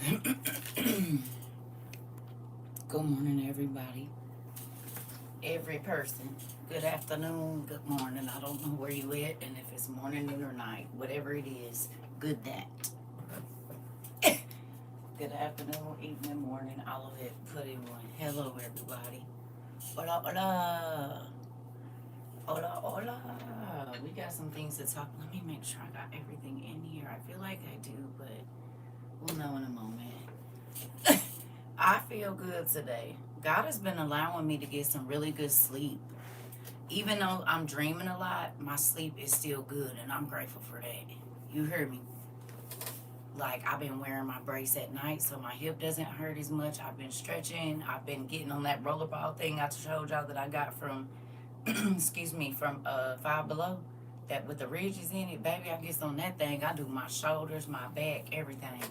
Good morning, everybody. Every person. Good afternoon, good morning. I don't know where you at, and if it's morning, noon, or night, whatever it is, good that. Good afternoon, evening, morning, all of it. Put in one. Hello, everybody. Hola, hola. Hola, hola. We got some things to talk. Let me make sure I got everything in here. I feel like I do, but we'll know in a moment. I feel good today. God has been allowing me to get some really good sleep. Even though I'm dreaming a lot, my sleep is still good, and I'm grateful for that. You hear me? Like, I've been wearing my brace at night so my hip doesn't hurt as much. I've been stretching. I've been getting on that rollerball thing I showed y'all that I got from, excuse me, from Five Below. That with the ridges in it, baby, I get on that thing. I do my shoulders, my back, everything.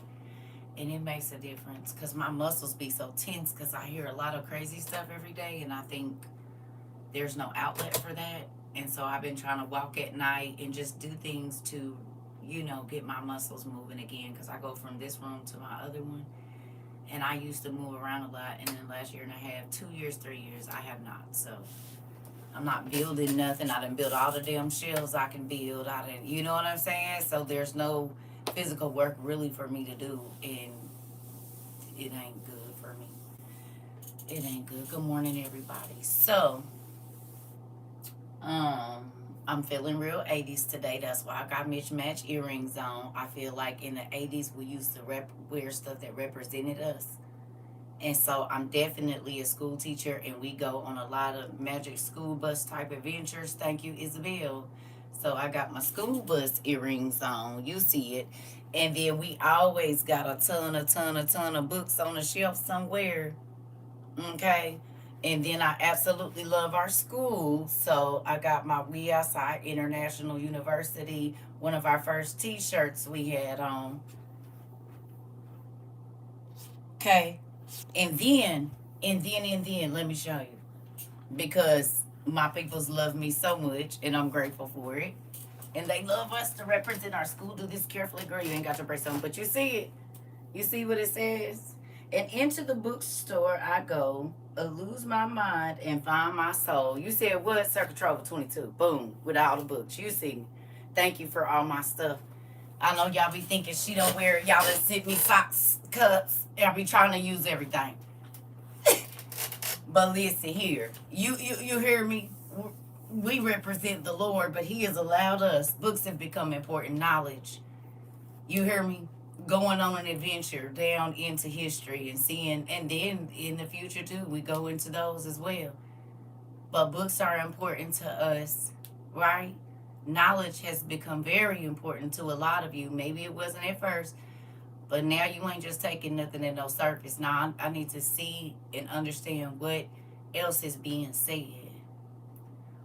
And it makes a difference because my muscles be so tense because I hear a lot of crazy stuff every day, and I think there's no outlet for that. And so I've been trying to walk at night and just do things to, get my muscles moving again because I go from this room to my other one. And I used to move around a lot. And then last year and a half, 2 years, 3 years, I have not. So I'm not building nothing. I done built all the damn shells I can build. You know what I'm saying? So there's no physical work really for me to do. And it ain't good for me. It ain't good. Good morning, everybody. So, Um, I'm feeling real 80s today. That's why I got mismatched earrings on. I feel like in the 80s we used to wear stuff that represented us. And so I'm definitely a school teacher, and we go on a lot of magic school bus type adventures. Thank you, Isabel. So I got my school bus earrings on. You see it. And then we always got a ton of books on the shelf somewhere. Okay. And then I absolutely love our school. So I got my We Outside International University, one of our first t shirts we had on. Okay. And then, let me show you. Because my peoples love me so much, and I'm grateful for it. And they love us to represent our school. Do this carefully, girl. You ain't got your brace on, but you see it. You see what it says? And into the bookstore I go, lose my mind and find my soul. You said what? CERCA TROVA 22. Boom. With all the books. You see me. Thank you for all my stuff. I know y'all be thinking she don't wear it. Y'all that sent me socks, cups. I be trying to use everything. But listen here. You hear me? We represent the Lord, but He has allowed us. Books have become important knowledge. You hear me? Going on an adventure down into history and seeing, and then in the future too, we go into those as well. But books are important to us, right? Knowledge has become very important to a lot of you. Maybe it wasn't at first, but now you ain't just taking nothing at no surface. Now I need to see and understand what else is being said,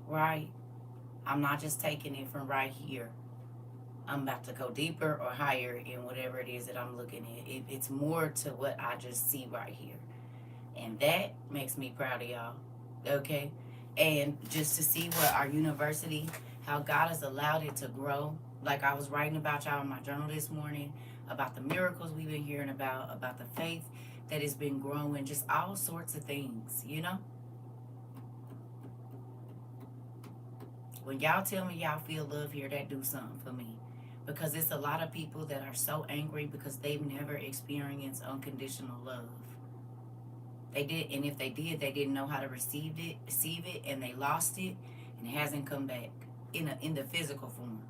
right? I'm not just taking it from right here. I'm about to go deeper or higher in whatever it is that I'm looking at. It's more to what I just see right here. And that makes me proud of y'all. Okay? And just to see what our university, how God has allowed it to grow. Like I was writing about y'all in my journal this morning, about the miracles we've been hearing about the faith that has been growing, just all sorts of things. When y'all tell me y'all feel love here, that do something for me. Because it's a lot of people that are so angry because they've never experienced unconditional love. They did, and if they did, they didn't know how to receive it, and they lost it, and it hasn't come back in the physical form.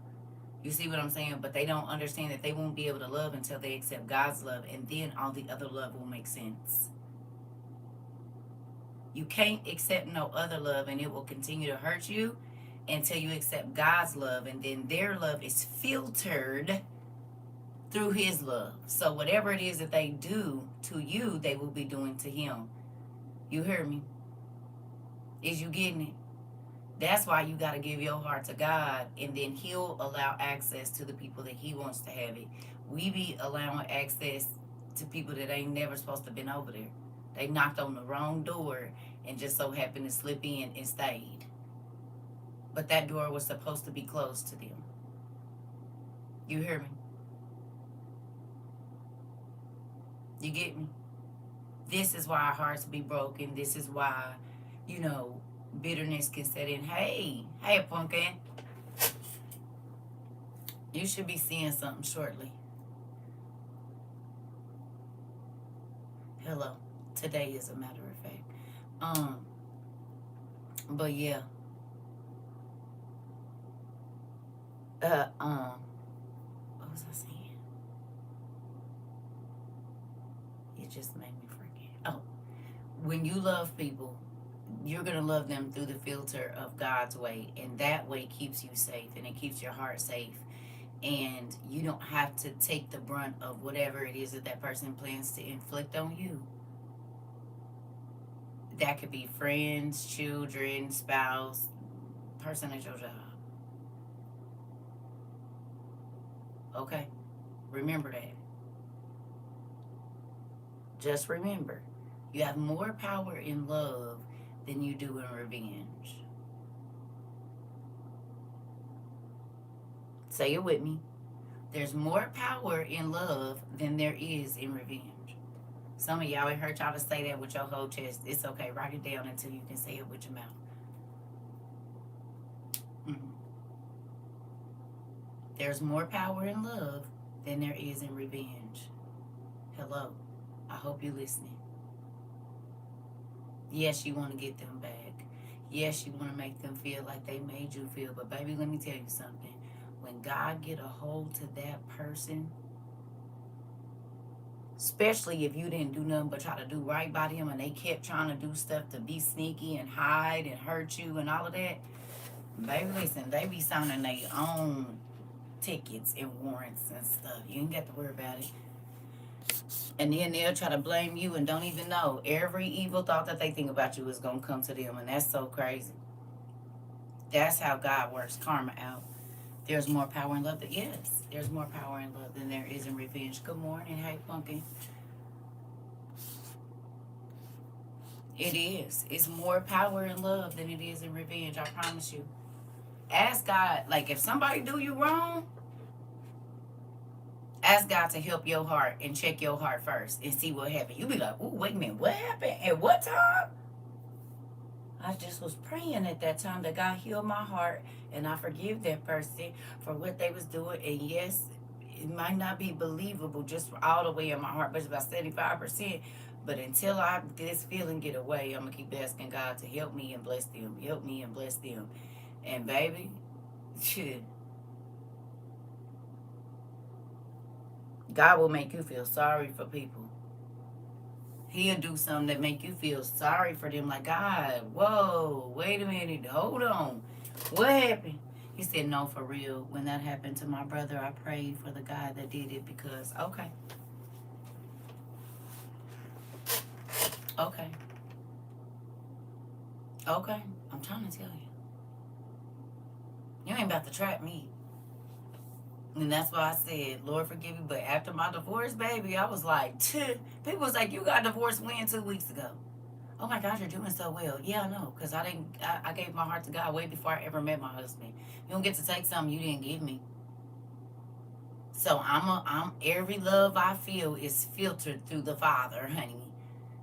You see what I'm saying? But they don't understand that they won't be able to love until they accept God's love, and then all the other love will make sense. You can't accept no other love, and it will continue to hurt you until you accept God's love, and then their love is filtered through His love. So whatever it is that they do to you, they will be doing to Him. You hear me? Is you getting it? That's why you got to give your heart to God, and then He'll allow access to the people that He wants to have it. We be allowing access to people that ain't never supposed to have been over there. They knocked on the wrong door and just so happened to slip in and stayed. But that door was supposed to be closed to them. You hear me? You get me? This is why our hearts be broken. This is why, bitterness can set in. Hey, pumpkin. You should be seeing something shortly. Hello. Today, is a matter of fact. But yeah. What was I saying? It just made me forget. Oh, when you love people, you're going to love them through the filter of God's way. And that way keeps you safe and it keeps your heart safe. And you don't have to take the brunt of whatever it is that person plans to inflict on you. That could be friends, children, spouse, person at your job. Okay? Remember that. Just remember, you have more power in love than you do in revenge. Say it with me. There's more power in love than there is in revenge. Some of y'all, I heard y'all to say that with your whole chest. It's okay. Write it down until you can say it with your mouth. Mm-hmm. There's more power in love than there is in revenge. Hello. I hope you're listening. Yes, you want to get them back. Yes, you want to make them feel like they made you feel. But baby, let me tell you something. When God get a hold to that person, especially if you didn't do nothing but try to do right by them and they kept trying to do stuff to be sneaky and hide and hurt you and all of that, baby, listen, they be signing their own tickets and warrants and stuff. You ain't got to worry about it. And then they'll try to blame you and don't even know. Every evil thought that they think about you is going to come to them. And that's so crazy. That's how God works karma out. There's more power in love. Yes, there's more power in love than there is in revenge. Good morning. Hey, pumpkin. It is. It's more power in love than it is in revenge. I promise you. Ask God, like if somebody do you wrong, ask God to help your heart and check your heart first and see what happened. You be like, ooh, wait a minute, what happened? At what time? I just was praying at that time that God healed my heart and I forgive that person for what they was doing. And yes, it might not be believable just all the way in my heart, but it's about 75%. But until this feeling get away, I'm going to keep asking God to help me and bless them. Help me and bless them. And baby, shit, God will make you feel sorry for people. He'll do something that make you feel sorry for them. Like, God, whoa, wait a minute, hold on. What happened? He said, no, for real. When that happened to my brother, I prayed for the guy that did it because, okay. Okay. Okay. I'm trying to tell you. You ain't about to trap me. And that's why I said, Lord, forgive me. But after my divorce, baby, I was like, people was like, you got divorced when 2 weeks ago? Oh my God, you're doing so well. Yeah, I know, because I gave my heart to God way before I ever met my husband. You don't get to take something you didn't give me. So every love I feel is filtered through the Father, honey.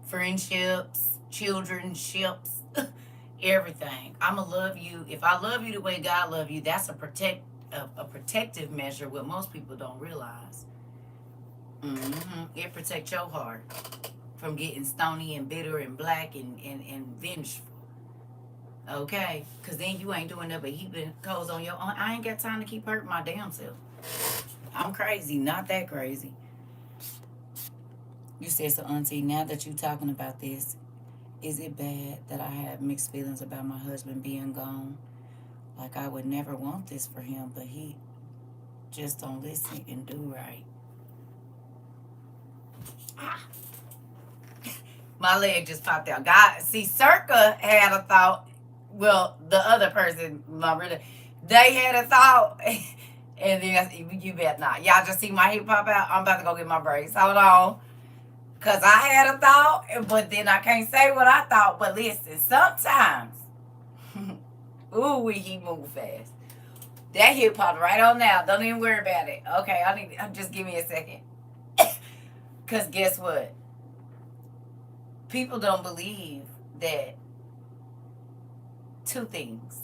Friendships, childrenships, everything. I'ma love you. If I love you the way God love you, that's a protective measure, what most people don't realize. It protects your heart from getting stony and bitter and black and vengeful. Okay? Because then you ain't doing nothing but heaping coals on your own. I ain't got time to keep hurting my damn self. I'm crazy, not that crazy. You said, so auntie, now that you're talking about this, is it bad that I have mixed feelings about my husband being gone? Like I would never want this for him, but he just don't listen and do right. My leg just popped out. God, see, CERCA had a thought. Well, the other person, they had a thought. And then you bet not. Y'all just see my hip pop out? I'm about to go get my brace. Hold on. Because I had a thought, but then I can't say what I thought. But listen, sometimes, ooh, he move fast. That hip popped right on now. Don't even worry about it. Okay, just give me a second. Because guess what? People don't believe that two things.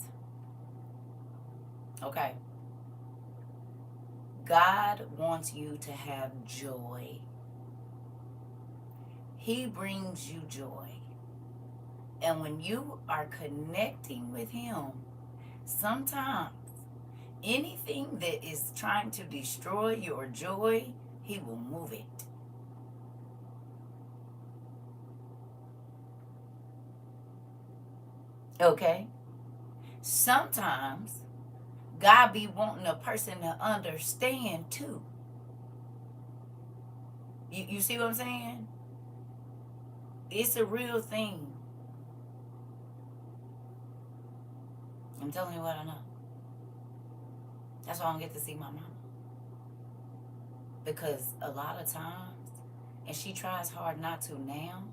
Okay. God wants you to have joy. He brings you joy. And when you are connecting with Him, sometimes anything that is trying to destroy your joy, He will move it. Okay? Sometimes God be wanting a person to understand too. You see what I'm saying? It's a real thing. I'm telling you what I know. That's why I don't get to see my mama. Because a lot of times, and she tries hard not to now,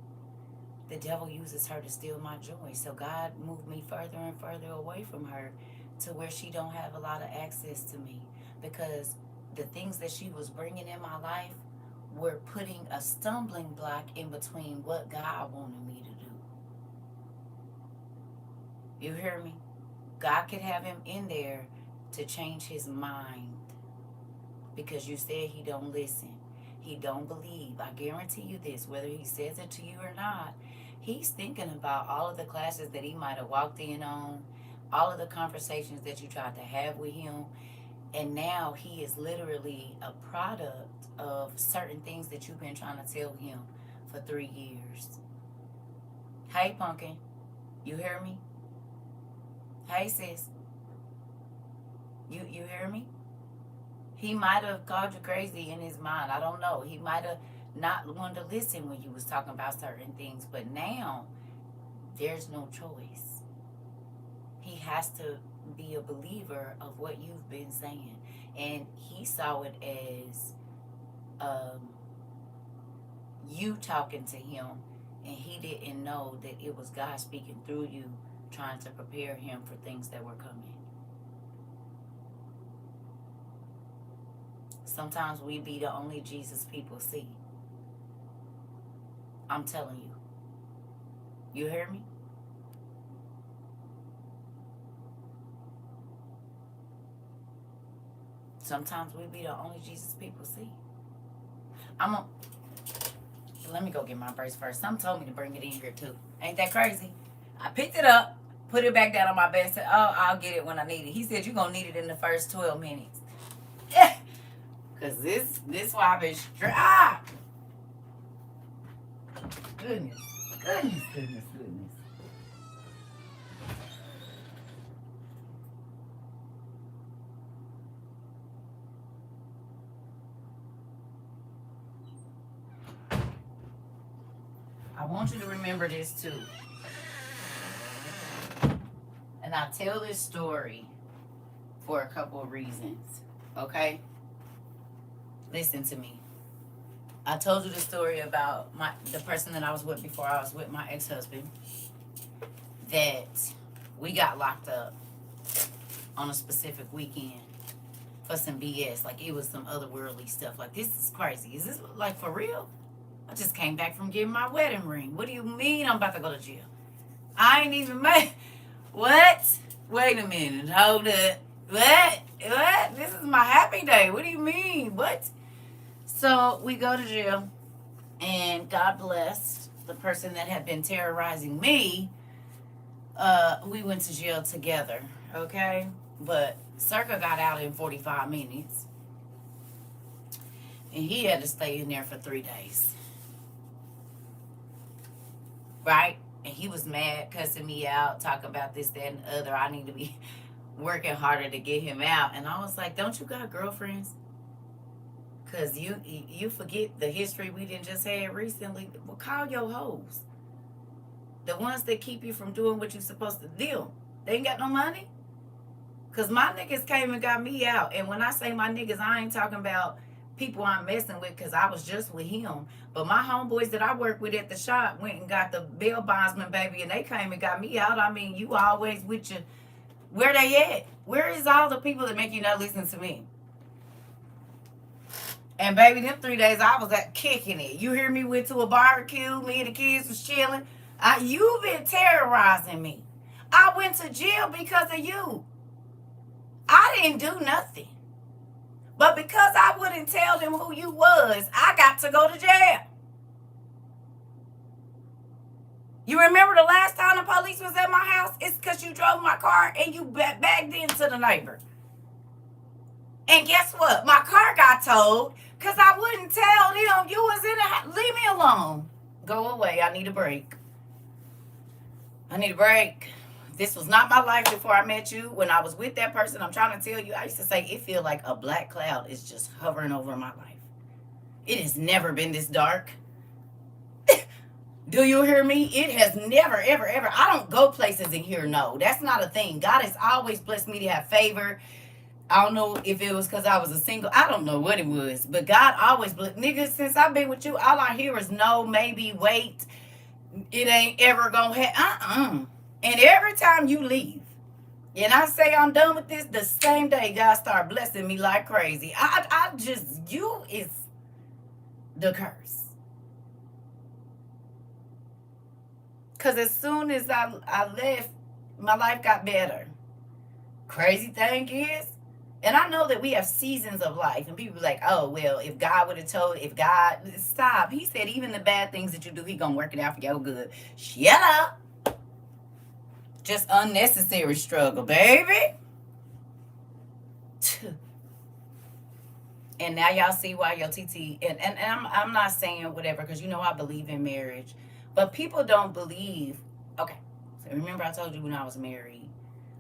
the devil uses her to steal my joy. So God moved me further and further away from her to where she don't have a lot of access to me. Because the things that she was bringing in my life were putting a stumbling block in between what God wanted me to do. You hear me? God could have him in there to change his mind. Because you said he don't listen. He don't believe. I guarantee you this, whether he says it to you or not, he's thinking about all of the classes that he might have walked in on, all of the conversations that you tried to have with him, and now he is literally a product of certain things that you've been trying to tell him for 3 years. Hey, pumpkin, you hear me? Hey, sis, you hear me? He might have called you crazy in his mind. I don't know. He might have not wanted to listen when you was talking about certain things. But now, there's no choice. He has to be a believer of what you've been saying. And he saw it as you talking to him. And he didn't know that it was God speaking through you, trying to prepare him for things that were coming. Sometimes we be the only Jesus people see. I'm telling you. You hear me? Sometimes we be the only Jesus people see. Let me go get my brace first. Some told me to bring it in here too. Ain't that crazy? I picked it up, put it back down on my bed, and said, oh, I'll get it when I need it. He said, you're going to need it in the first 12 minutes. Yeah. Because this why I've been strapped. Goodness. I want you to remember this too. And I tell this story for a couple of reasons. Okay? Listen to me. I told you the story about the person that I was with before I was with my ex-husband. That we got locked up on a specific weekend for some BS. Like it was some otherworldly stuff. Like this is crazy. Is this like for real? I just came back from getting my wedding ring. What do you mean I'm about to go to jail? I ain't even made... What? Wait a minute. Hold up. What? This is my happy day. What do you mean? What? So we go to jail, and God bless the person that had been terrorizing me. We went to jail together, okay? But CERCA got out in 45 minutes, and he had to stay in there for 3 days, right? And he was mad, cussing me out, talking about this, that, and the other. I need to be working harder to get him out. And I was like, don't you got girlfriends? Because you forget the history we didn't just had recently. Well, call your hoes. The ones that keep you from doing what you're supposed to do. They ain't got no money. Because my niggas came and got me out. And when I say my niggas, I ain't talking about people I'm messing with because I was just with him. But my homeboys that I work with at the shop went and got the bail bondsman, baby, and they came and got me out. I mean, you always with your... Where they at? Where is all the people that make you not listen to me? And baby, them 3 days I was at kicking it. You hear me? Went to a barbecue. Me and the kids was chilling. You've been terrorizing me. I went to jail because of you. I didn't do nothing. But because I wouldn't tell them who you was, I got to go to jail. You remember the last time the police was at my house? It's because you drove my car and you bagged into the neighbor. And guess what? My car got towed because I wouldn't tell them you was in the house. Leave me alone. Go away. I need a break. I need a break. This was not my life before I met you. When I was with that person, I'm trying to tell you, I used to say it feel like a black cloud is just hovering over my life. It has never been this dark. Do you hear me? It has never, ever, ever. I don't go places and hear no. That's not a thing. God has always blessed me to have favor. I don't know if it was because I was a single. I don't know what it was. But God always blessed. Nigga, since I've been with you, all I hear is no, maybe, wait. It ain't ever going to happen. And every time you leave, and I say I'm done with this, the same day God start blessing me like crazy. I just, you is the curse. Because as soon as I left, my life got better. Crazy thing is, and I know that we have seasons of life, and people be like, oh, well, if God would have told, if God, stop. He said, even the bad things that you do, he going to work it out for your good. Shut up. Just unnecessary struggle, baby. And now y'all see why your TT, and I'm not saying whatever, because you know I believe in marriage. But people don't believe, okay, so remember I told you when I was married,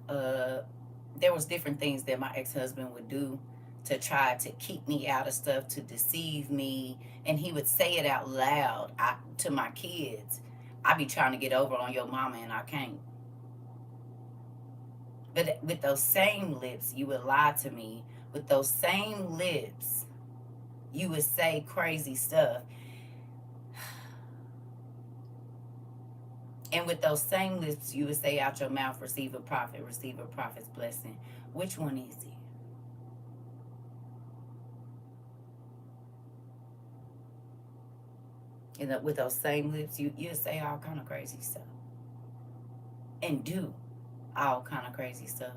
there was different things that my ex-husband would do to try to keep me out of stuff, to deceive me, and he would say it out loud to my kids. I be trying to get over on your mama and I can't. But with those same lips, you would lie to me. With those same lips, you would say crazy stuff. And with those same lips, you would say out your mouth, receive a prophet's blessing. Which one is it? And with those same lips, you say all kind of crazy stuff. And do all kind of crazy stuff.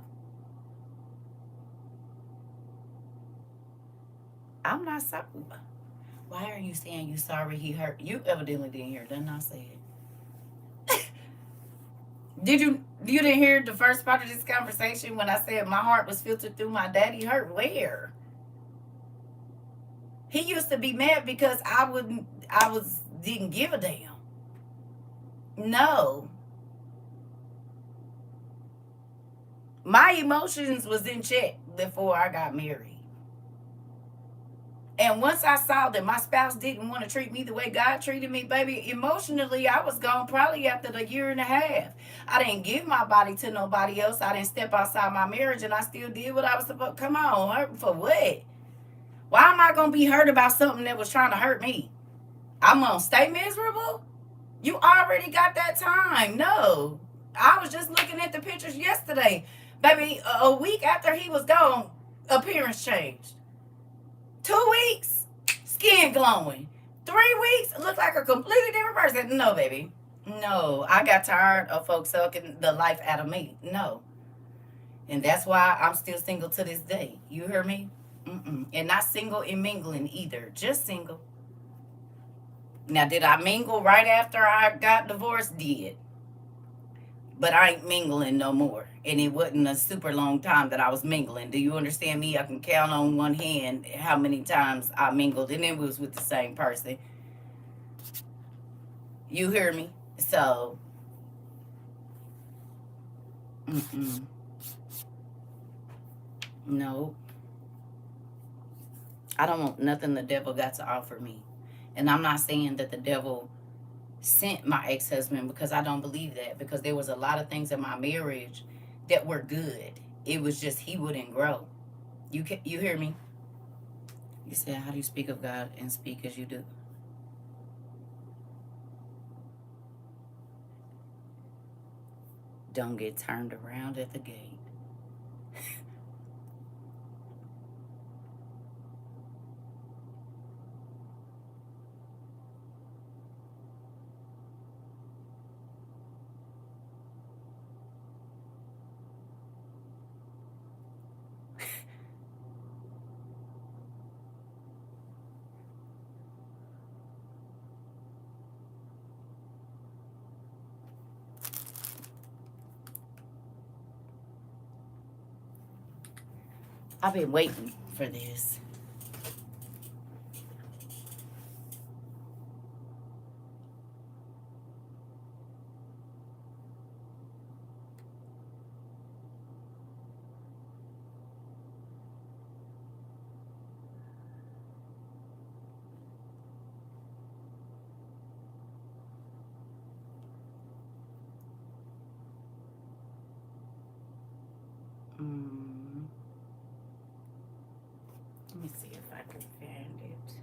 I'm not sorry. Why are you saying you sorry he hurt? You evidently didn't hear nothing I said. You didn't hear the first part of this conversation when I said my heart was filtered through my daddy hurt? Where? He used to be mad because didn't give a damn. No. My emotions was in check before I got married. And once I saw that my spouse didn't want to treat me the way God treated me, baby, emotionally, I was gone probably after the year and a half. I didn't give my body to nobody else. I didn't step outside my marriage, and I still did what I was supposed to. Come on, hurt for what? Why am I going to be hurt about something that was trying to hurt me? I'm going to stay miserable? You already got that time. No. I was just looking at the pictures yesterday. Baby, a week after he was gone, appearance changed. 2 weeks, skin glowing. 3 weeks, look like a completely different person. No, baby. No, I got tired of folks sucking the life out of me. No. And that's why I'm still single to this day. You hear me? And not single and mingling either. Just single. Now, did I mingle right after I got divorced? Did. But I ain't mingling no more. And it wasn't a super long time that I was mingling. Do you understand me? I can count on one hand how many times I mingled, and it was with the same person. You hear me? So, no. I don't want nothing the devil got to offer me. And I'm not saying that the devil sent my ex-husband, because I don't believe that, because there was a lot of things in my marriage that were good. It was just he wouldn't grow. You hear me? You said, how do you speak of God and speak as you do? Don't get turned around at the gate. I've been waiting for this. Mm, let me see if I can find it.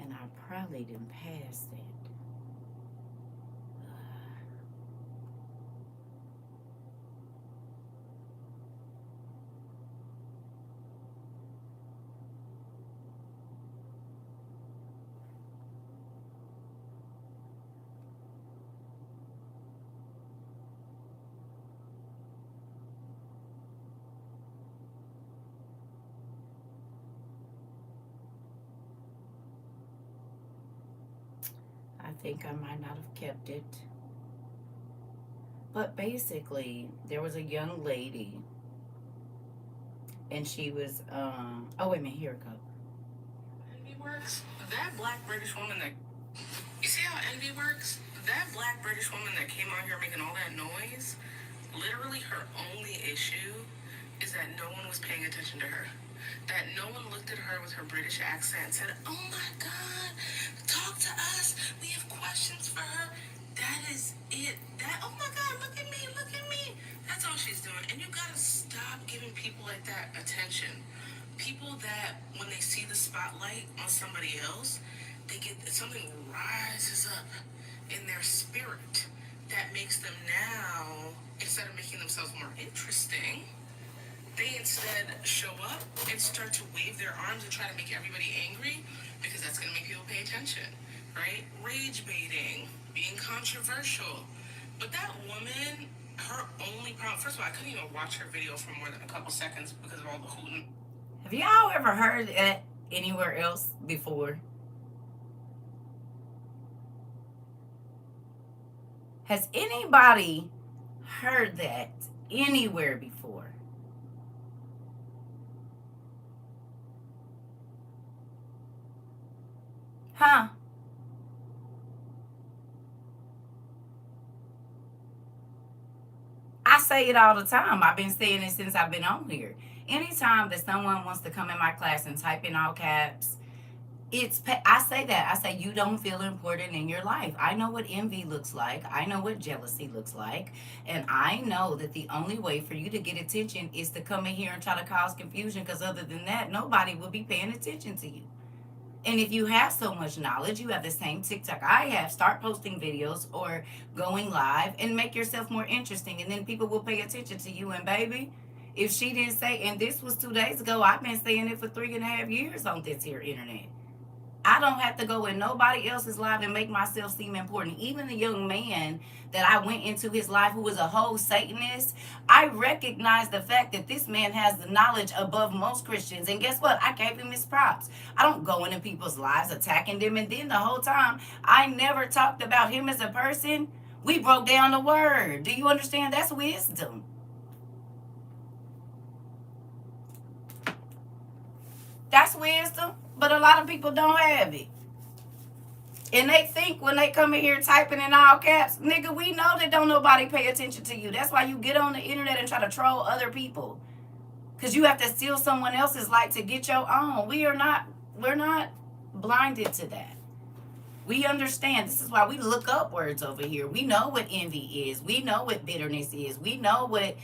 And I probably didn't pass it. I think I might not have kept it. But basically, there was a young lady, and she was, oh, wait a minute, here it goes. Envy works. That black British woman that, you see how envy works? That black British woman that came out here making all that noise, literally her only issue is that no one was paying attention to her. That no one looked at her with her British accent and said, oh my God, talk to us. We have questions for her. That is it. That, oh my God, look at me, look at me. That's all she's doing. And you gotta stop giving people like that attention. People that, when they see the spotlight on somebody else, they get, something rises up in their spirit that makes them now, instead of making themselves more interesting, they instead show up and start to wave their arms and try to make everybody angry because that's going to make people pay attention, right? Rage baiting, being controversial. But that woman, her only problem, first of all, I couldn't even watch her video for more than a couple seconds because of all the hooting. Have y'all ever heard that anywhere else before? Has anybody heard that anywhere before? Huh? I say it all the time. I've been saying it since I've been on here. Anytime that someone wants to come in my class and type in all caps, I say that. I say you don't feel important in your life. I know what envy looks like. I know what jealousy looks like. And I know that the only way for you to get attention is to come in here and try to cause confusion, because other than that, nobody will be paying attention to you. And if you have so much knowledge, you have the same TikTok I have, start posting videos or going live and make yourself more interesting. And then people will pay attention to you. And baby, if she didn't say, and this was 2 days ago, I've been saying it for 3.5 years on this here internet. I don't have to go in nobody else's life and make myself seem important. Even the young man that I went into his life who was a whole Satanist, I recognize the fact that this man has the knowledge above most Christians. And guess what? I gave him his props. I don't go into people's lives attacking them. And then the whole time, I never talked about him as a person. We broke down the word. Do you understand? That's wisdom. That's wisdom. But a lot of people don't have it. And they think when they come in here typing in all caps, nigga, we know that don't nobody pay attention to you. That's why you get on the internet and try to troll other people. Because you have to steal someone else's light to get your own. We're not blinded to that. We understand. This is why we look up words over here. We know what envy is. We know what bitterness is. We know what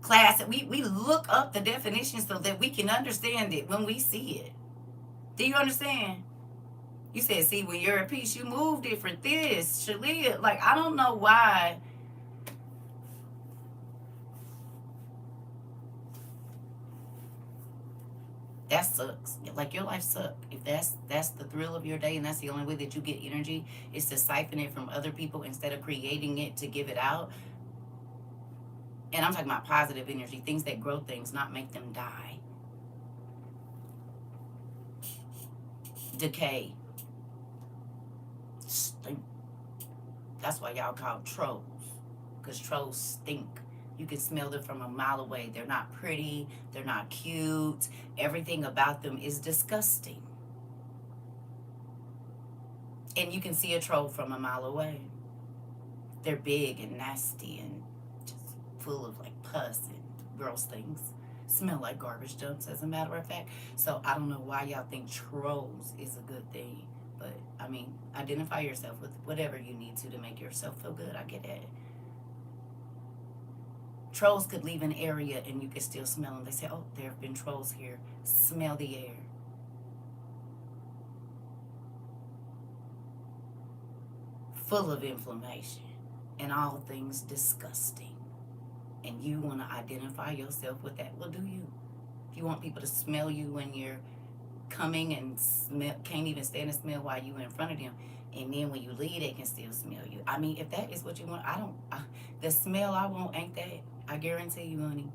class. We look up the definition so that we can understand it when we see it. Do you understand? You said, see, when you're at peace, you move different. This, Shalia, like, I don't know why. That sucks. Like, your life sucks. If that's the thrill of your day and that's the only way that you get energy is to siphon it from other people instead of creating it to give it out. And I'm talking about positive energy, things that grow things, not make them die. Decay. Stink. That's why y'all call trolls. because trolls stink. You can smell them from a mile away. They're not pretty. They're not cute. Everything about them is disgusting. And you can see a troll from a mile away. They're big and nasty and just full of like pus and gross things. Smell like garbage dumps, as a matter of fact. So I don't know why y'all think trolls is a good thing. But I mean, identify yourself with whatever you need to make yourself feel good. I get it. Trolls could leave an area and you could still smell them. They say, oh, there have been trolls here. Smell the air. Full of inflammation and all things disgusting. And you want to identify yourself with that. Well, do you? If you want people to smell you when you're coming and can't even stand the smell while you in front of them, and then when you leave they can still smell you. I mean, if that is what you want, the smell I want ain't that. I guarantee you, honey.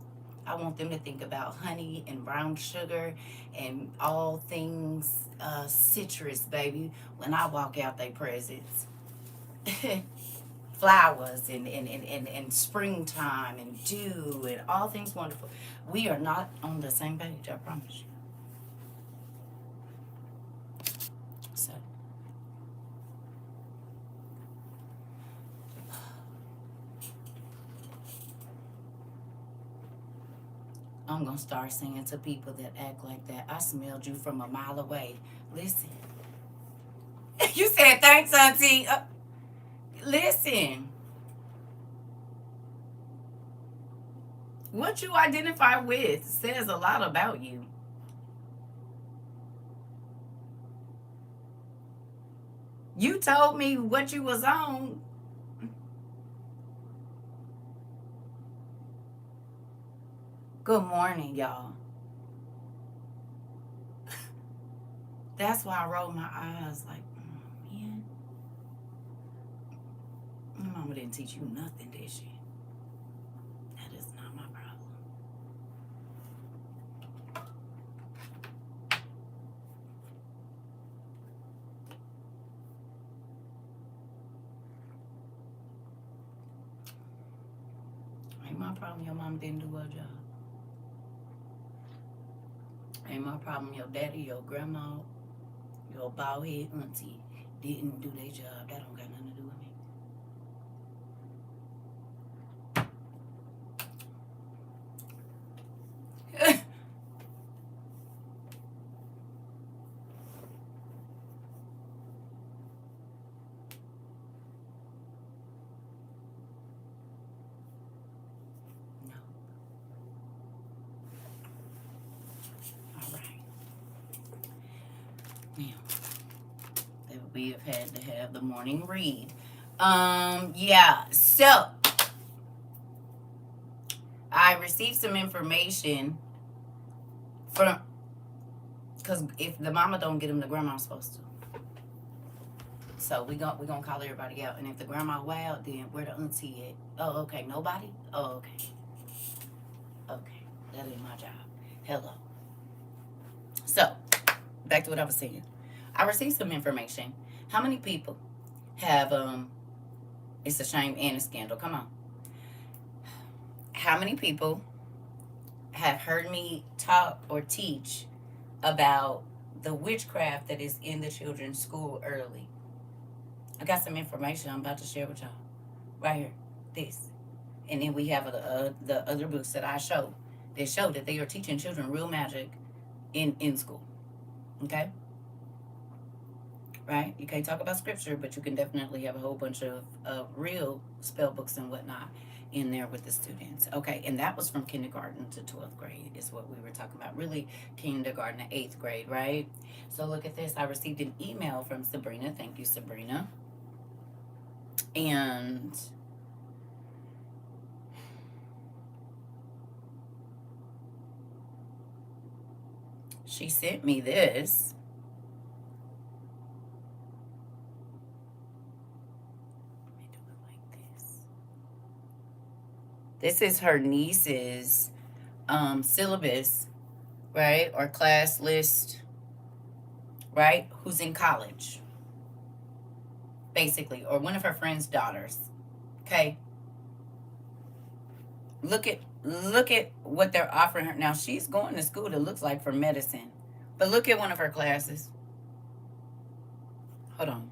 I want them to think about honey and brown sugar and all things citrus, baby, when I walk out their presence. Flowers and springtime and dew and all things wonderful. We are not on the same page, I promise you. So I'm gonna start saying to people that act like that, I smelled you from a mile away. Listen. You said thanks, auntie. Listen. What you identify with says a lot about you. You told me what you was on. Good morning, y'all. That's why I rolled my eyes like, man, my mama didn't teach you nothing, did she? That is not my problem. Ain't my problem your mama didn't do her job. Ain't my problem your daddy, your grandma, your bald head auntie didn't do their job. That don't got nothing to do with me. No. All right. Now, we have had to have the morning read. Yeah, so I received some information from, because if the mama don't get them, the grandma's supposed to. So we gonna call everybody out, and if the grandma wild, then where the auntie at? Oh, okay, nobody. Oh, okay, okay, that ain't my job. Hello. So back to what I was saying. I received some information. How many people have it's a shame and a scandal. Come on. How many people have heard me talk or teach about the witchcraft that is in the children's school early? I got some information I'm about to share with y'all. Right here. This. And then we have the other books that I show. They show that they are teaching children real magic in school. Okay? Right? You can't talk about scripture, but you can definitely have a whole bunch of real spell books and whatnot in there with the students. Okay, and that was from kindergarten to 12th grade is what we were talking about. Really, kindergarten to 8th grade, right? So look at this. I received an email from Sabrina. Thank you, Sabrina. And she sent me this. This is her niece's syllabus, right? Or class list, right? Who's in college, basically, or one of her friend's daughters, okay? Look at what they're offering her. Now she's going to school, it looks like, for medicine. But look at one of her classes. Hold on.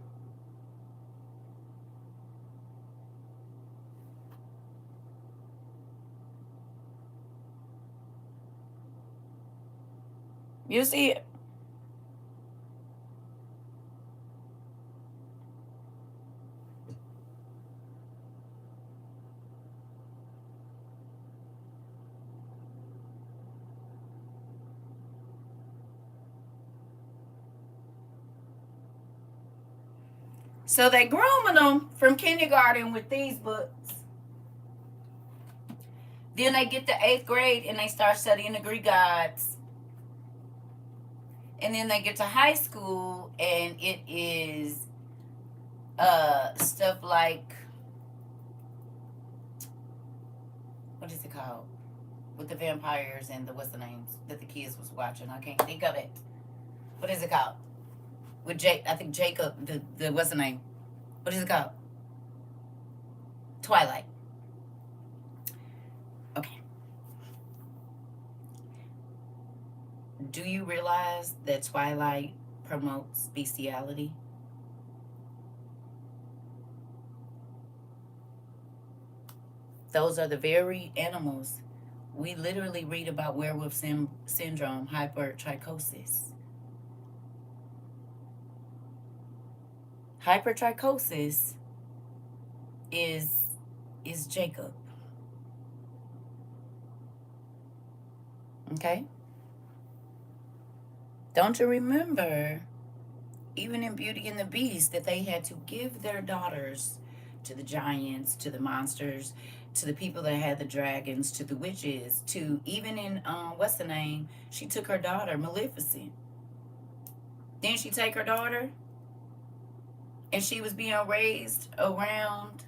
You see it? So they grooming them from kindergarten with these books. Then they get to 8th grade and they start studying the Greek gods. And then they get to high school and it is stuff like, what is it called? With the vampires and the what's the names that the kids was watching. I can't think of it. What is it called? With Jake, I think Jacob, the what's the name? What is it called? Twilight. Okay. Do you realize that Twilight promotes bestiality? Those are the very animals we literally read about werewolf syndrome, hypertrichosis. Hypertrichosis is Jacob. Okay? Don't you remember, even in Beauty and the Beast, that they had to give their daughters to the giants, to the monsters, to the people that had the dragons, to the witches, to even in what's the name? She took her daughter, Maleficent. Didn't she take her daughter? And she was being raised around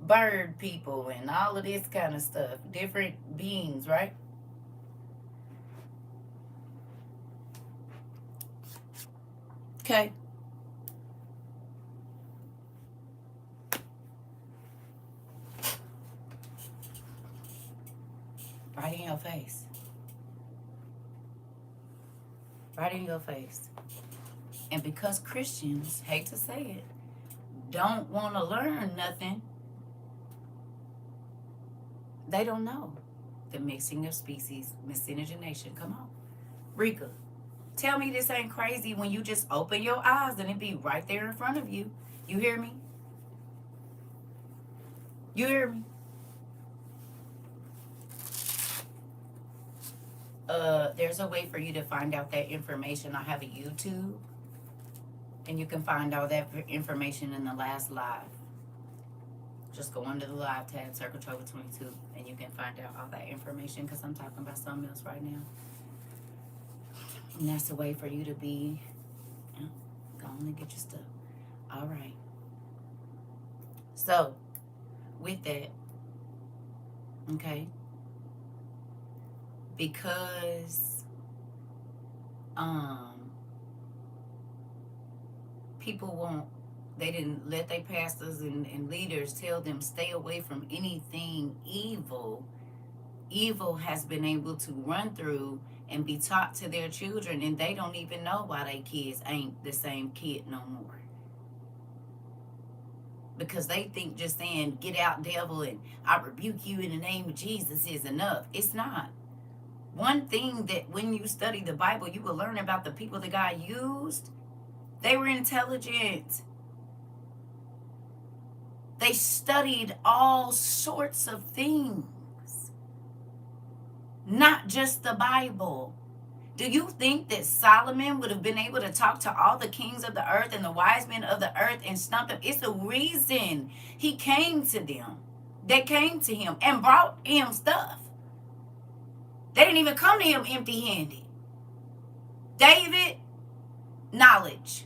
bird people and all of this kind of stuff, different beings, right? Okay. Right in your face. Right in your face. And because Christians, hate to say it, don't want to learn nothing, they don't know the mixing of species, miscegenation. Come on. Rika, tell me this ain't crazy when you just open your eyes and it be right there in front of you. You hear me? You hear me? There's a way for you to find out that information. I have a YouTube, and you can find all that information in the last live. Just go under the live tab, CERCA TROVA 22, and you can find out all that information, because I'm talking about something else right now. And that's a way for you to be, go on and get your stuff. All right. So, with that, okay, because people won't, they didn't let their pastors and leaders tell them stay away from anything evil. Evil has been able to run through and be taught to their children, and they don't even know why their kids ain't the same kid no more. Because they think just saying, get out, devil, and I rebuke you in the name of Jesus is enough. It's not. One thing that when you study the Bible, you will learn about the people that God used. They were intelligent. They studied all sorts of things, not just the Bible. Do you think that Solomon would have been able to talk to all the kings of the earth and the wise men of the earth and stump them? It's the reason he came to them. They came to him and brought him stuff. They didn't even come to him empty-handed. David, knowledge.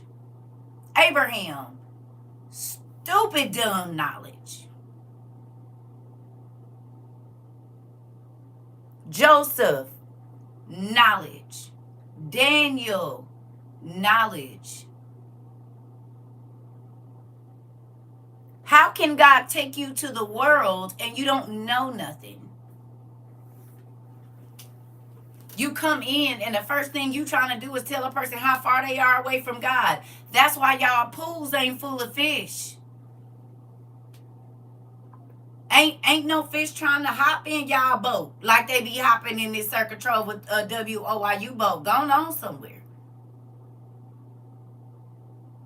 Abraham, stupid dumb knowledge. Joseph, knowledge. Daniel, knowledge. How can God take you to the world and you don't know nothing? You come in and the first thing you trying to do is tell a person how far they are away from God. That's why y'all pools ain't full of fish. Ain't no fish trying to hop in y'all boat like they be hopping in this CERCA TROVA WOIU boat. Going on somewhere.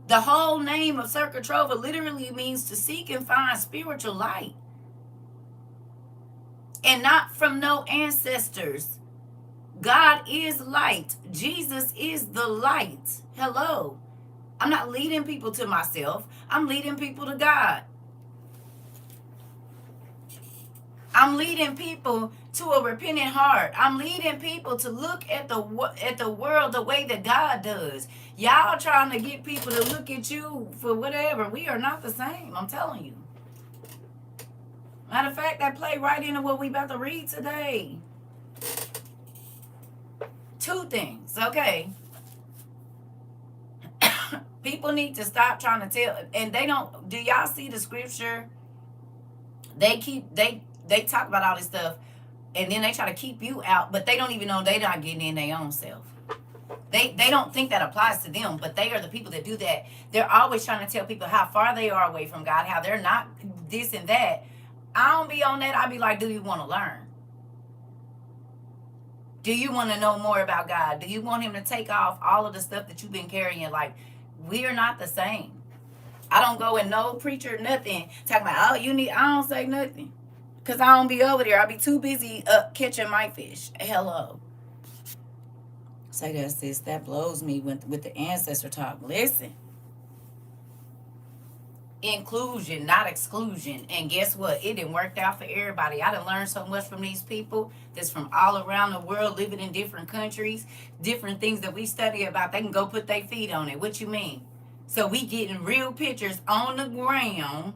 The whole name of CERCA TROVA literally means to seek and find spiritual light. And not from no ancestors. God is light. Jesus is the light. Hello. I'm not leading people to myself. I'm leading people to God. I'm leading people to a repentant heart. I'm leading people to look at the world the way that God does. Y'all trying to get people to look at you for whatever. We are not the same. I'm telling you. Matter of fact, that play right into what we about to read today. Two things, okay? People need to stop trying to tell, and they don't. Do y'all see the scripture? They talk about all this stuff, and then they try to keep you out, but they don't even know they're not getting in their own self. They don't think that applies to them, but they are the people that do that. They're always trying to tell people how far they are away from God, how they're not this and that. I don't be on that. I be like, do you want to learn? Do you want to know more about God? Do you want him to take off all of the stuff that you've been carrying? Like, we are not the same. I don't go in no preacher, nothing, talking about, oh, you need, I don't say nothing. Because I don't be over there. I be too busy catching my fish. Hello. Say that, sis. That blows me with the ancestor talk. Listen. Inclusion, not exclusion. And guess what? It didn't work out for everybody. I done learned so much from these people that's from all around the world, living in different countries, different things that we study about. They can go put their feet on it. What you mean? So we getting real pictures on the ground.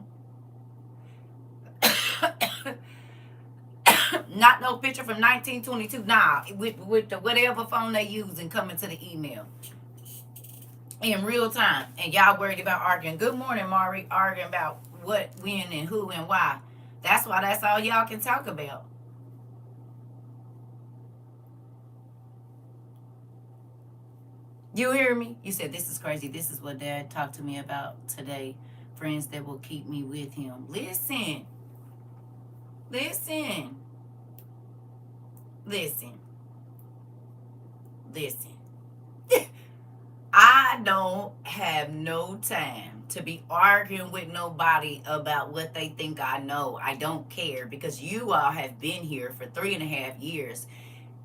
Not no picture from 1922. Nah, with the whatever phone they use and coming to the email. In real time, and y'all worried about arguing. Good morning, Mari. Arguing about what, when, and who, and why. That's why that's all y'all can talk about. You hear me? You said, this is crazy. This is what Dad talked to me about today. Friends that will keep me with him. Listen. Listen. Listen. Listen. I don't have no time to be arguing with nobody about what they think I know. I don't care, because you all have been here for 3.5 years.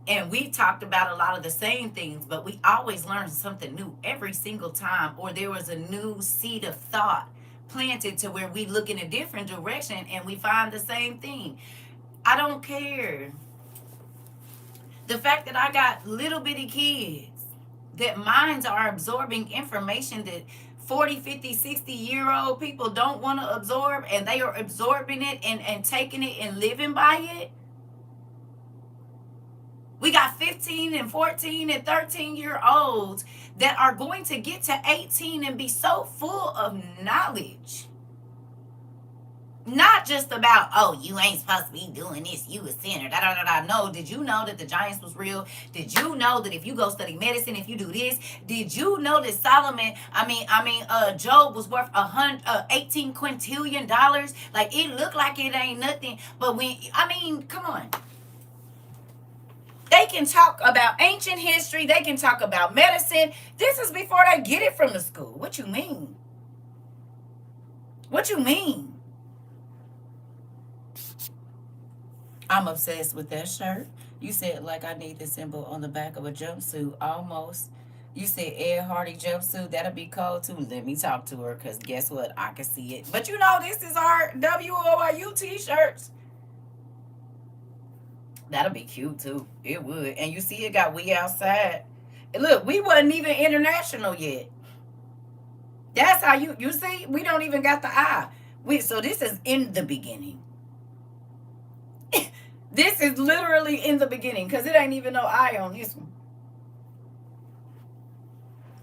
And we talked about a lot of the same things, but we always learned something new every single time, or there was a new seed of thought planted to where we look in a different direction and we find the same thing. I don't care. The fact that I got little bitty kids that minds are absorbing information that 40, 50, 60-year-old people don't want to absorb, and they are absorbing it and taking it and living by it. We got 15 and 14 and 13-year-olds that are going to get to 18 and be so full of knowledge. Not just about, oh, you ain't supposed to be doing this, you a sinner, da da da da. No, did you know that the giants was real? Did you know that if you go study medicine, if you do this, did you know that Job was worth 18 quintillion dollars? Like, it looked like it ain't nothing, but come on. They can talk about ancient history. They can talk about medicine. This is before they get it from the school. What you mean? What you mean? I'm obsessed with that shirt. You said, like, I need the symbol on the back of a jumpsuit. Almost. You said Ed Hardy jumpsuit. That'll be cold too. Let me talk to her, because guess what? I can see it. But you know, this is our WOIU t-shirts. That'll be cute too. It would. And you see it got We Outside. And look, we wasn't even international yet. That's how you see, we don't even got the I. So this is in the beginning. This is literally in the beginning, because it ain't even no I on this one.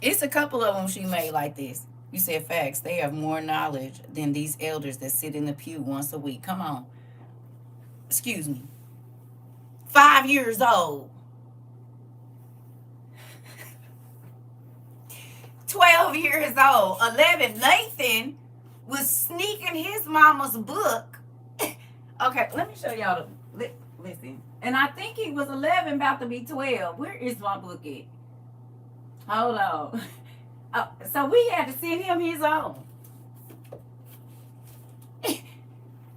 It's a couple of them she made like this. You said facts. They have more knowledge than these elders that sit in the pew once a week. Come on. Excuse me. 5 years old. 12 years old. 11. Nathan was sneaking his mama's book. Okay, let me show y'all the. Listen. And I think he was 11, about to be 12. Where is my book at? Hold on. So we had to send him his own.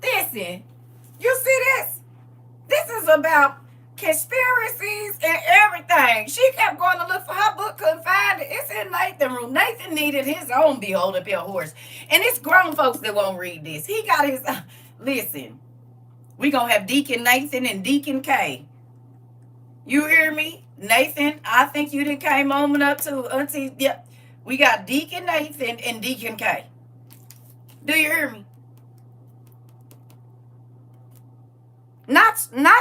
Listen, you see this? This is about conspiracies and everything. She kept going to look for her book, couldn't find it. It's in Nathan's room. Nathan needed his own Behold a Pale Horse. And it's grown folks that won't read this. He got his... Listen, we going to have Deacon Nathan and Deacon K. You hear me? Nathan, I think you done came on up to Auntie. Yep. We got Deacon Nathan and Deacon K. Do you hear me? Not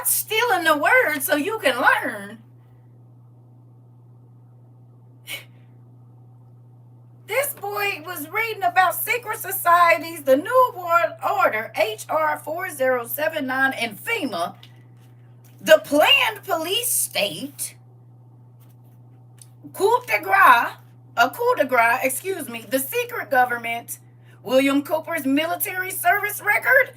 stealing the word so you can learn. This boy was reading about secret societies, the New World Order, HR 4079, and FEMA, the planned police state, coup de grace, excuse me, the secret government, William Cooper's military service record,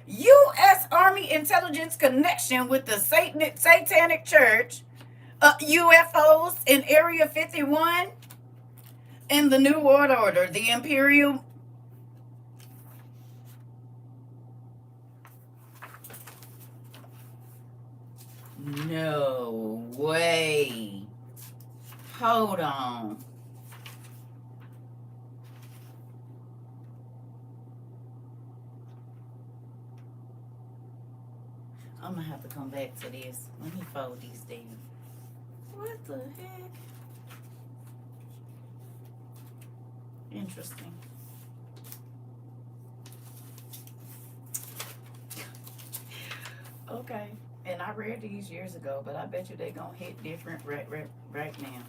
U.S. Army intelligence connection with the Satanic Church, UFOs in Area 51, and the New World Order, the Imperial. No way. Hold on. I'm gonna have to come back to this. Let me fold these down. What the heck? Interesting. Okay. And I read these years ago, but I bet you they're gonna hit different right now.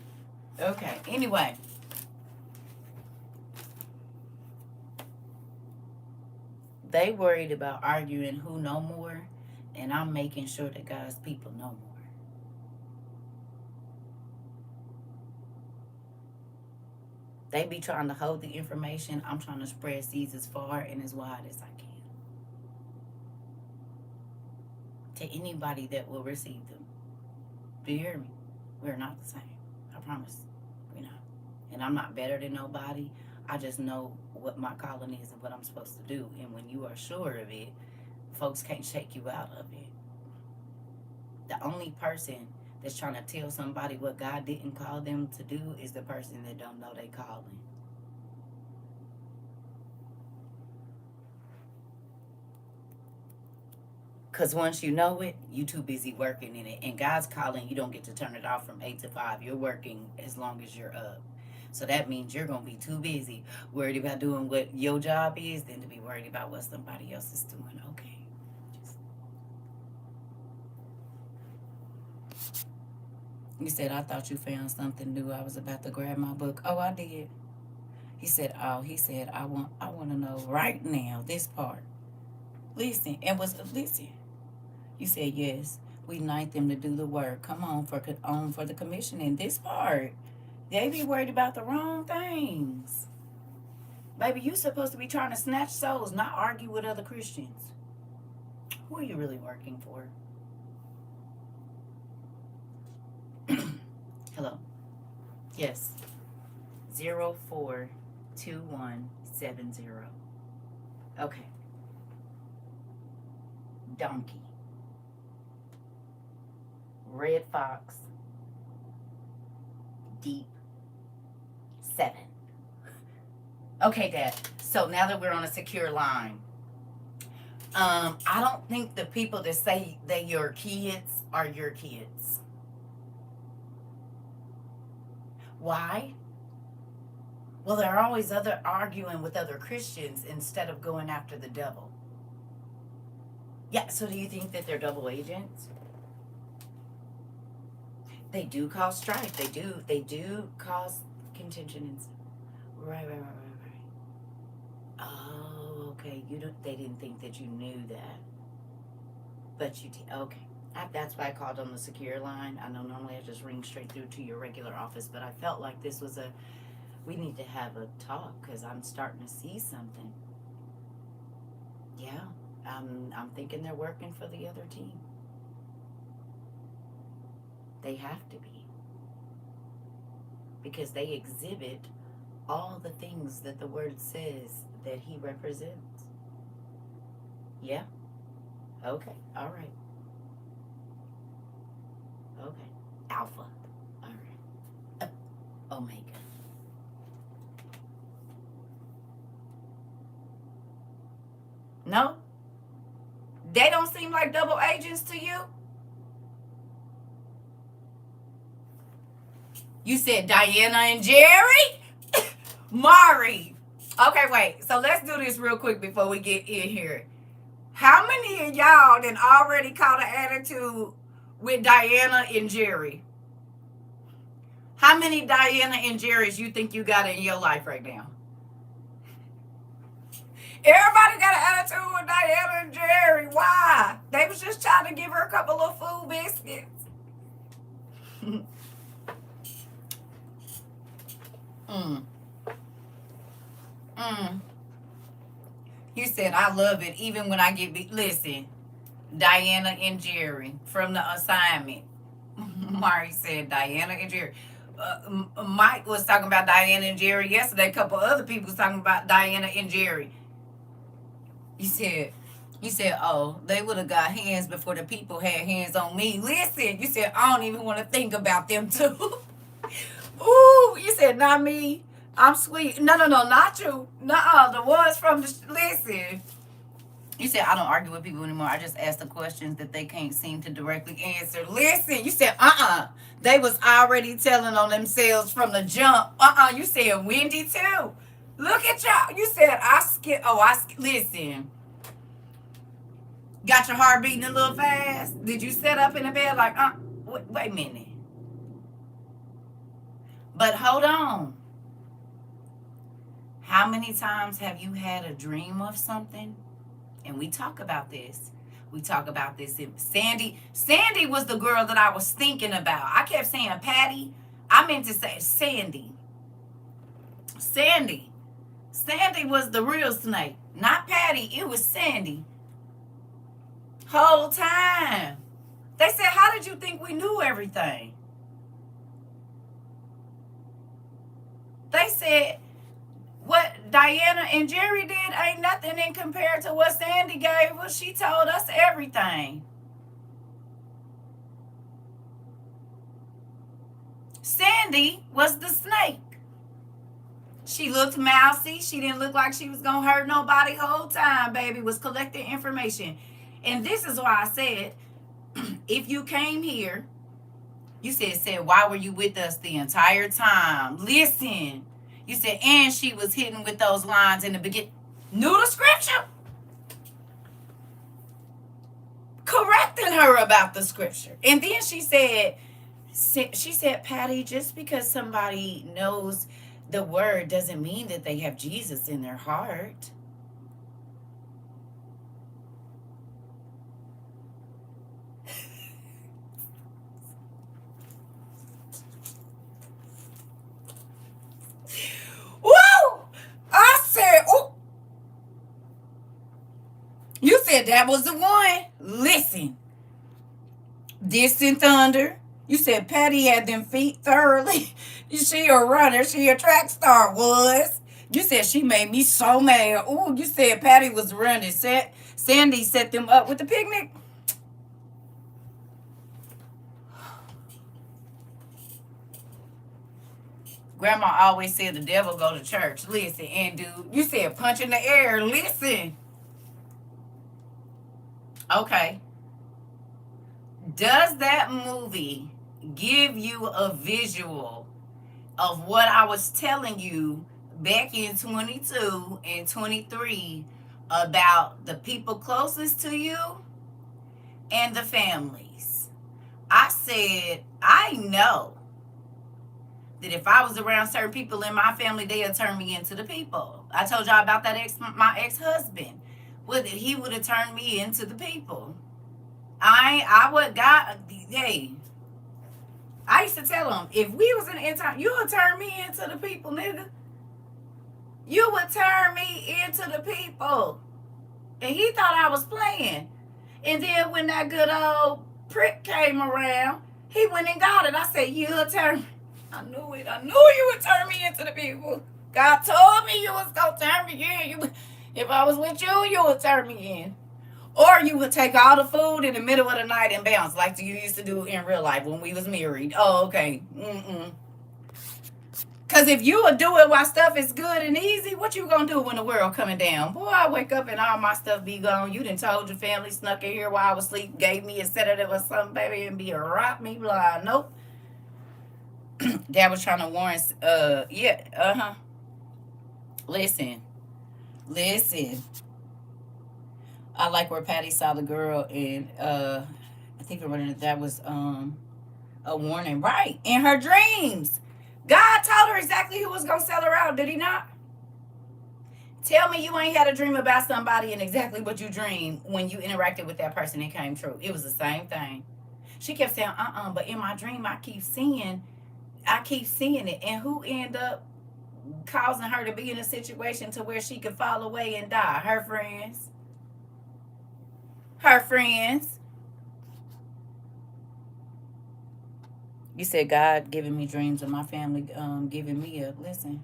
Okay. Anyway. They worried about arguing who know more, and I'm making sure that God's people know more. They be trying to hold the information. I'm trying to spread seeds as far and as wide as I can to anybody that will receive them. Do you hear me? We're not the same. I promise. We're not. And I'm not better than nobody. I just know what my calling is and what I'm supposed to do. And when you are sure of it, folks can't shake you out of it. The only person that's trying to tell somebody what God didn't call them to do is the person that don't know they calling. Because once you know it, you too busy working in it. And God's calling, you don't get to turn it off from 8 to 5. You're working as long as you're up. So that means you're going to be too busy worried about doing what your job is than to be worried about what somebody else is doing. Okay. You said, I thought you found something new. I was about to grab my book. Oh, I did. He said, I want to know right now this part. Listen, listen. You said, yes, we need them to do the work. Come on for the commissioning. This part, they be worried about the wrong things. Baby, you supposed to be trying to snatch souls, not argue with other Christians. Who are you really working for? Hello. Yes. 042170. Okay. Donkey. Red Fox. Deep 7. Okay, Dad. So now that we're on a secure line, I don't think the people that say they your kids are your kids. Why? Well, they're always arguing with other Christians instead of going after the devil. Yeah, so do you think that they're double agents? They do cause strife. They do cause contention and stuff. Right. Oh, okay. They didn't think that you knew that. But you did. Okay. That's why I called on the secure line. I know normally I just ring straight through to your regular office, but I felt like this was a We need to have a talk because I'm starting to see something. Yeah, I'm thinking they're working for the other team. They have to be because they exhibit all the things that the word says that he represents. Yeah. Okay. All right. Okay. Alpha. All right. Omega. No? They don't seem like double agents to you? You said Diana and Jerry? Mari. Okay, wait. So let's do this real quick before we get in here. How many of y'all then already caught an attitude with Diana and Jerry? How many Diana and Jerry's you think you got in your life right now? Everybody got an attitude with Diana and Jerry. Why? They was just trying to give her a couple of food biscuits. mm. Mm. You said, I love it even when I get beat. Listen, Diana and Jerry from the assignment. Mari said Diana and Jerry. Mike was talking about Diana and Jerry yesterday. A couple other people was talking about Diana and Jerry. You said, oh, they would have got hands before the people had hands on me. Listen, you said, I don't even want to think about them too. Ooh, you said, not me. I'm sweet. No, not you. Nuh-uh, the ones from the, listen. You said, I don't argue with people anymore. I just ask the questions that they can't seem to directly answer. Listen, you said, they was already telling on themselves from the jump. You said Wendy too. Look at y'all. You said, listen. Got your heart beating a little fast? Did you sit up in the bed like, wait a minute. But hold on. How many times have you had a dream of something? And we talk about this. We talk about this. Sandy was the girl that I was thinking about. I kept saying Patty. I meant to say Sandy. Sandy was the real snake. Not Patty. It was Sandy. Whole time. They said, how did you think we knew everything? They said, what Diana and Jerry did ain't nothing in compared to what Sandy gave us. She told us everything. Sandy was the snake. She looked mousy. She didn't look like she was going to hurt nobody whole time, baby. Was collecting information. And this is why I said, if you came here, you said, why were you with us the entire time? Listen. You said, and she was hitting with those lines in the beginning. Knew the scripture. Correcting her about the scripture. And then she said, Patty, just because somebody knows the word doesn't mean that they have Jesus in their heart. You said that was the one. Listen. Distant thunder. You said Patty had them feet thoroughly. She a runner. She a track star was. You said she made me so mad. Ooh, you said Patty was running. Sandy set them up with the picnic. Grandma always said the devil go to church. Listen, and dude, you said punch in the air. Listen. Okay. Does that movie give you a visual of what I was telling you back in 22 and 23 about the people closest to you and the families? I said, I know that if I was around certain people in my family, they'll turn me into the people. I told y'all about that my ex-husband. He would have turned me into the people. I would God. Hey, I used to tell him, if we was in the end time, you would turn me into the people, nigga. You would turn me into the people. And he thought I was playing. And then when that good old prick came around, he went and got it. I said, you'll turn me. I knew it. I knew you would turn me into the people. God told me you was going to turn me in. If I was with you, you would turn me in. Or you would take all the food in the middle of the night and bounce like you used to do in real life when we was married. Oh, okay. Because if you would do it while stuff is good and easy, what you going to do when the world coming down? Boy, I wake up and all my stuff be gone. You done told your family, snuck in here while I was asleep, gave me a sedative or something, baby, and be a rock me blind. Nope. Dad was trying to warn, Listen. I like where Patty saw the girl and I think that was a warning. Right. In her dreams. God told her exactly who was gonna sell her out, did he not? Tell me you ain't had a dream about somebody and exactly what you dreamed when you interacted with that person and it came true. It was the same thing. She kept saying, but in my dream I keep seeing it. And who end up causing her to be in a situation to where she could fall away and die? Her friends. You said God giving me dreams of my family giving me a listen.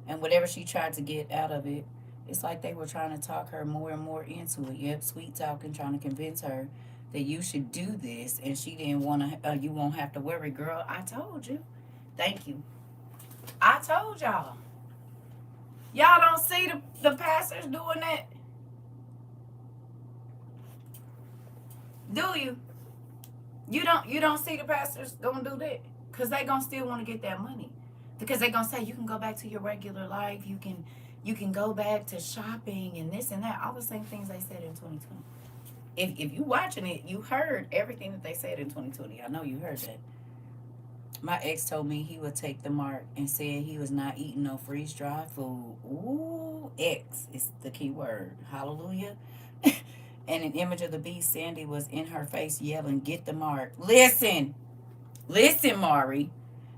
And whatever she tried to get out of it, it's like they were trying to talk her more and more into it. Yep, sweet talking, trying to convince her that you should do this. And she didn't want to, you won't have to worry, girl. I told you. Thank you. I told y'all. Y'all don't see the pastors doing that? Do you? You don't see the pastors gonna do that? Because they gonna still want to get that money. Because they gonna say you can go back to your regular life, you can go back to shopping and this and that. All the same things they said in 2020. If you watching it, you heard everything that they said in 2020. I know you heard that. My ex told me he would take the mark and said he was not eating no freeze dried food. Ooh, ex is the key word. Hallelujah. And an image of the beast, Sandy, was in her face yelling, "Get the mark." Listen, Mari.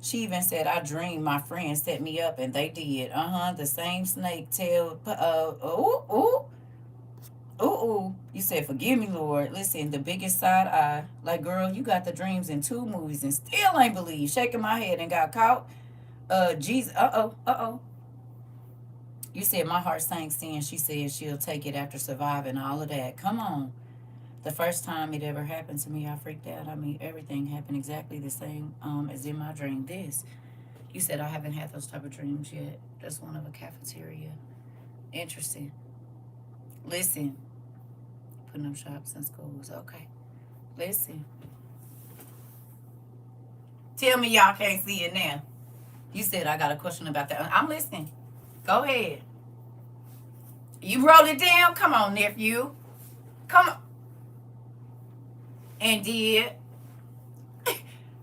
She even said, "I dreamed my friends set me up, and they did." The same snake tail. You said, "Forgive me, Lord." Listen, the biggest side eye. Like, girl, you got the dreams in 2 movies and still ain't believe. Shaking my head and got caught. Jesus. You said my heart sank sin. She said she'll take it after surviving all of that. Come on. The first time it ever happened to me, I freaked out. I mean, everything happened exactly the same as in my dream. You said I haven't had those type of dreams yet. Just one of a cafeteria. Interesting. Listen. Putting up shops and schools. Okay. Listen. Tell me y'all can't see it now. You said I got a question about that. I'm listening. Go ahead. You wrote it down? Come on, nephew. Come on. And did.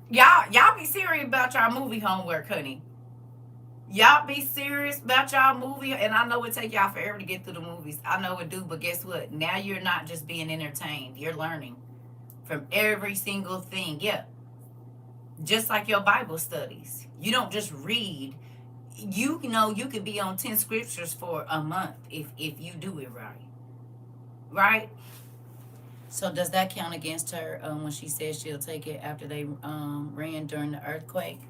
Y'all be serious about y'all movie homework, honey. Y'all be serious about y'all movie. And I know it take y'all forever to get through the movies. I know it do, but guess what? Now you're not just being entertained. You're learning from every single thing. Yeah. Just like your Bible studies. You don't just read. You know you could be on 10 scriptures for a month if you do it right. Right? So does that count against her when she says she'll take it after they ran during the earthquake?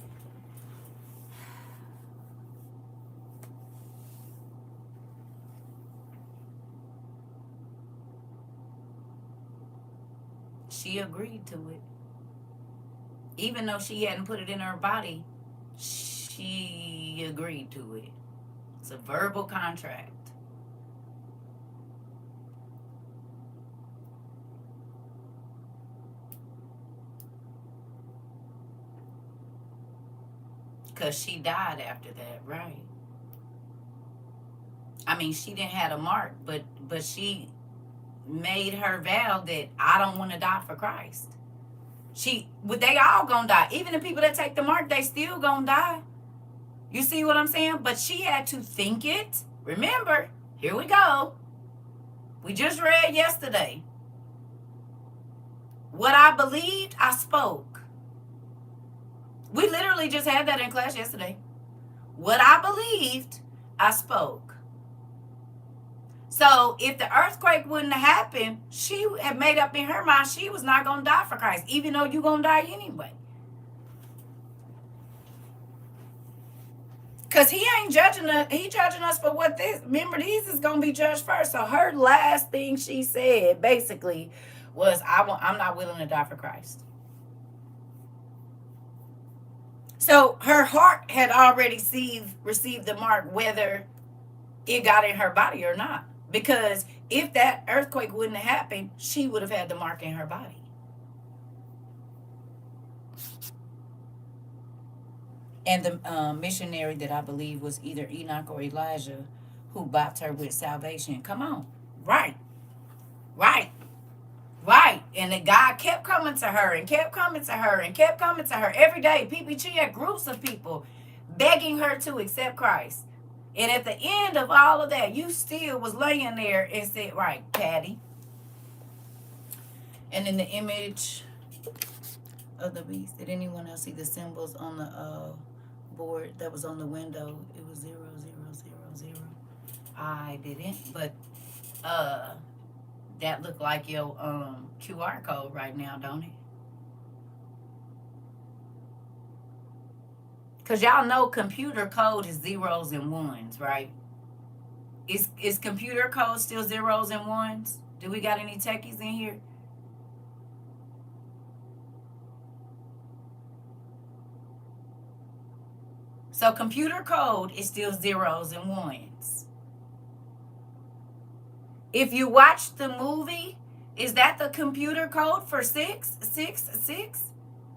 She agreed to it. Even though she hadn't put it in her body, she agreed to it. It's a verbal contract. Because she died after that, right? I mean, she didn't have a mark, but she made her vow that I don't want to die for Christ. They all gonna die. Even the people that take the mark, they still gonna die. You see what I'm saying? But she had to think it. Remember, here we go. We just read yesterday. What I believed, I spoke. We literally just had that in class yesterday. What I believed, I spoke. So if the earthquake wouldn't have happened, she had made up in her mind she was not going to die for Christ, even though you're going to die anyway. Because he ain't judging us. He judging us for what this. Remember, these is going to be judged first. So her last thing she said, basically, was, I'm not willing to die for Christ. So her heart had already received the mark, whether it got in her body or not. Because if that earthquake wouldn't have happened, she would have had the mark in her body. And the missionary that I believe was either Enoch or Elijah, who bopped her with salvation. Come on. Right. Right. Right. And the guy kept coming to her and kept coming to her and kept coming to her every day. She had groups of people begging her to accept Christ. And at the end of all of that, you still was laying there and said, right, Patty. And in the image of the beast, did anyone else see the symbols on the board that was on the window? It was 0, 0, 0, 0. I didn't, but that looked like your QR code right now, don't it? Because y'all know computer code is 0s and 1s, right? Is computer code still 0s and 1s? Do we got any techies in here? So computer code is still 0s and 1s. If you watch the movie, is that the computer code for 666?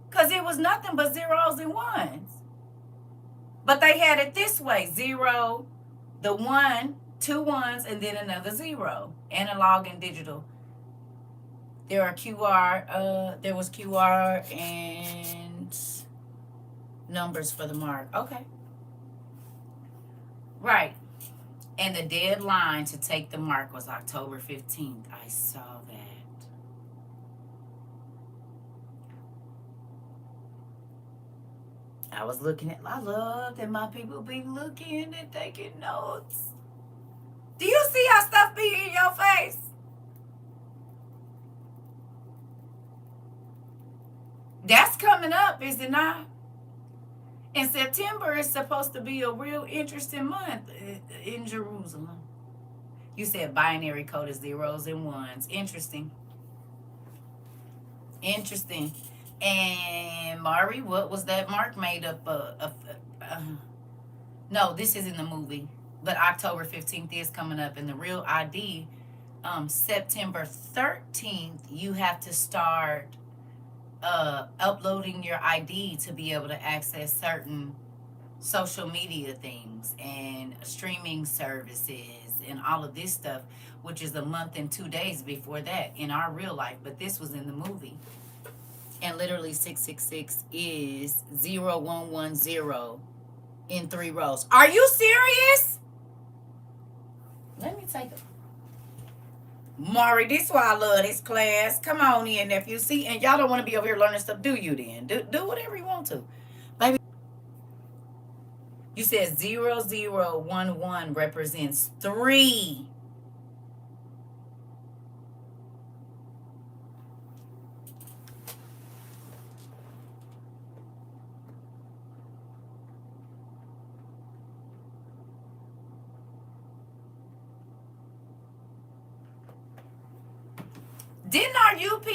Because it was nothing but 0s and 1s. But they had it this way: 0, the 1, 2 1s, and then another 0. Analog and digital. There are QR. There was QR and numbers for the mark. Okay. Right. And the deadline to take the mark was October 15th. I saw that. I was looking at, I love that my people be looking and taking notes. Do you see how stuff be in your face? That's coming up, is it not? And September is supposed to be a real interesting month in Jerusalem. You said binary code is 0s and 1s. Interesting. Interesting. And Mari, what was that mark made up of? No, this is in the movie. But October 15th is coming up. And the real ID, September 13th, you have to start uploading your ID to be able to access certain social media things and streaming services and all of this stuff, which is a month and 2 days before that in our real life. But this was in the movie. And literally 666 is 0110 in 3 rows. Are you serious? Let me take it. Mari, this is why I love this class. Come on in, nephew. See, and y'all don't want to be over here learning stuff, do you then? Do whatever you want to. Baby, you said 0011 represents 3. Didn't our UP